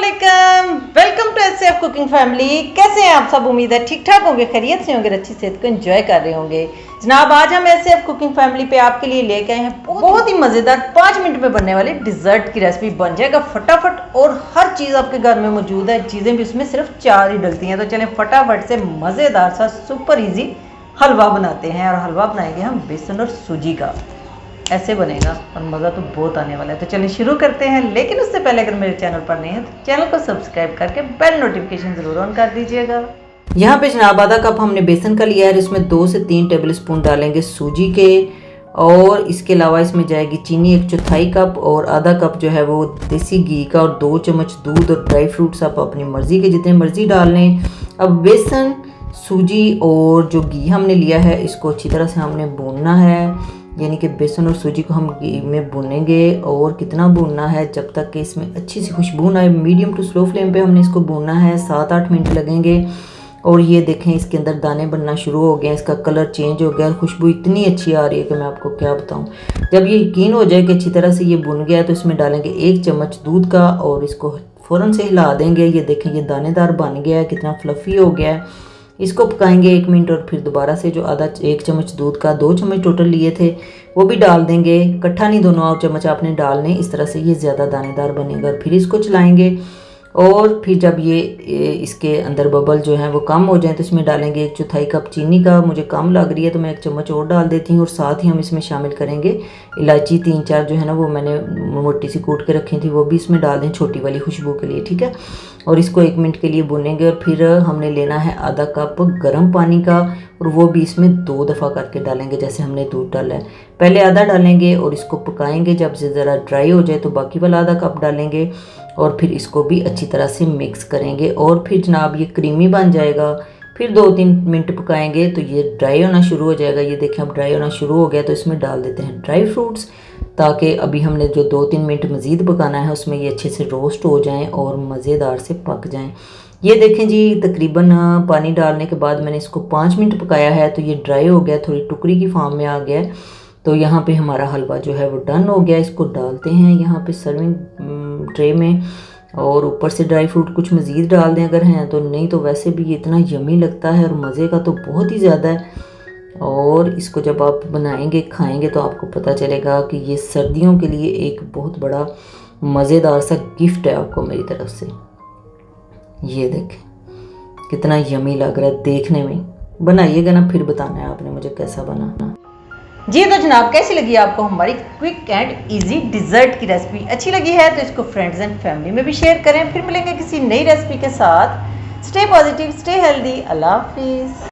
अस्सलामुअलैकुम, welcome to SF cooking family. कैसे हैं आप सब? उम्मीद है ठीक ठाक होंगे, खैरियत से होंगे, अच्छी सेहत को एंजॉय कर रहे होंगे। जनाब आज हम एसएफ कुकिंग फैमिली पे आपके लिए लेके आए हैं बहुत ही मज़ेदार 5 मिनट में बनने वाली डिज़र्ट की रेसिपी। बन जाएगा फटाफट और हर चीज़ आपके घर में मौजूद है, चीज़ें भी उसमें सिर्फ 4 ही डलती हैं। तो चलें फटाफट से मज़ेदार सा सुपर ईजी हलवा बनाते हैं। और हलवा बनाएंगे हम बेसन और सूजी का, ऐसे बनेगा और मज़ा तो बहुत आने वाला है। तो चलिए शुरू करते हैं, लेकिन उससे पहले अगर मेरे चैनल पर नहीं है तो चैनल को सब्सक्राइब करके बेल नोटिफिकेशन ज़रूर ऑन कर दीजिएगा। यहाँ पे जनाब आधा कप हमने बेसन का लिया है, इसमें 2 से 3 टेबल स्पून डालेंगे सूजी के, और इसके अलावा इसमें जाएगी चीनी 1/4 कप, और आधा कप जो है वो देसी घी का, और 2 चम्मच दूध, और ड्राई फ्रूट्स आप अपनी मर्ज़ी के जितने मर्ज़ी डाल लें। अब बेसन, सूजी और जो घी हमने लिया है इसको अच्छी तरह से हमने भूनना है, यानी कि बेसन और सूजी को हम घी में भूनेंगे। और कितना भूनना है? जब तक कि इसमें अच्छी सी खुशबू ना आए, मीडियम टू स्लो फ्लेम पे हमने इसको भूनना है। 7-8 मिनट लगेंगे। और ये देखें इसके अंदर दाने बनना शुरू हो गए, इसका कलर चेंज हो गया, खुशबू इतनी अच्छी आ रही है कि मैं आपको क्या बताऊं। जब ये यकीन हो जाए कि अच्छी तरह से ये भुन गया तो इसमें डालेंगे 1 चम्मच दूध का, और इसको फ़ौरन से हिला देंगे। ये देखें ये दानेदार बन गया है, कितना फ्लफ़ी हो गया है। इसको पकाएंगे 1 मिनट, और फिर दोबारा से जो 1 चम्मच दूध का 2 चम्मच टोटल लिए थे वो भी डाल देंगे। इकट्ठा नहीं, दोनों चम्मच आपने डालने, इस तरह से ये ज़्यादा दानेदार बनेगा। फिर इसको चलाएंगे, और फिर जब ये इसके अंदर बबल जो है वो कम हो जाए तो इसमें डालेंगे 1/4 कप चीनी का। मुझे कम लग रही है तो मैं 1 चम्मच और डाल देती हूँ। और साथ ही हम इसमें शामिल करेंगे इलायची 3-4 जो है ना वो मैंने मोटी सी कूट के रखी थी, वो भी इसमें डाल दें छोटी वाली खुशबू के लिए, ठीक है। और इसको 1 मिनट के लिए भूनेंगे। और फिर हमने लेना है आधा कप गर्म पानी का, और वो भी इसमें 2 दफ़ा करके डालेंगे जैसे हमने दूध डाला है। पहले आधा डालेंगे और इसको पकाएंगे, जब से ज़रा ड्राई हो जाए तो बाकी वाला आधा कप डालेंगे, और फिर इसको भी अच्छी तरह से मिक्स करेंगे। और फिर जनाब ये क्रीमी बन जाएगा। फिर 2-3 मिनट पकाएंगे तो ये ड्राई होना शुरू हो जाएगा। ये देखें अब ड्राई होना शुरू हो गया, तो इसमें डाल देते हैं ड्राई फ्रूट्स, ताकि अभी हमने जो 2-3 मिनट मज़ीद पकाना है उसमें ये अच्छे से रोस्ट हो जाएं और मज़ेदार से पक जाएं। ये देखें जी, तकरीबन पानी डालने के बाद मैंने इसको 5 मिनट पकाया है, तो ये ड्राई हो गया, थोड़ी टुकड़ी की फॉर्म में आ गया। तो यहाँ पे हमारा हलवा जो है वो डन हो गया। इसको डालते हैं यहाँ पे सर्विंग ट्रे में, और ऊपर से ड्राई फ्रूट कुछ मज़ीद डाल दें अगर हैं तो, नहीं तो वैसे भी ये इतना यमी लगता है और मज़े का तो बहुत ही ज़्यादा है। और इसको जब आप बनाएंगे खाएंगे तो आपको पता चलेगा कि ये सर्दियों के लिए एक बहुत बड़ा मज़ेदार सा गिफ्ट है आपको मेरी तरफ से। ये देखें कितना यमी लग रहा है देखने में। बनाइएगा ना, फिर बताना है आपने मुझे कैसा बना। जी तो जनाब, कैसी लगी आपको हमारी क्विक एंड इजी डिज़र्ट की रेसिपी? अच्छी लगी है तो इसको फ्रेंड्स एंड फैमिली में भी शेयर करें। फिर मिलेंगे किसी नई रेसिपी के साथ। स्टे पॉजिटिव, स्टे हेल्दी, अल्लाह हाफिज़।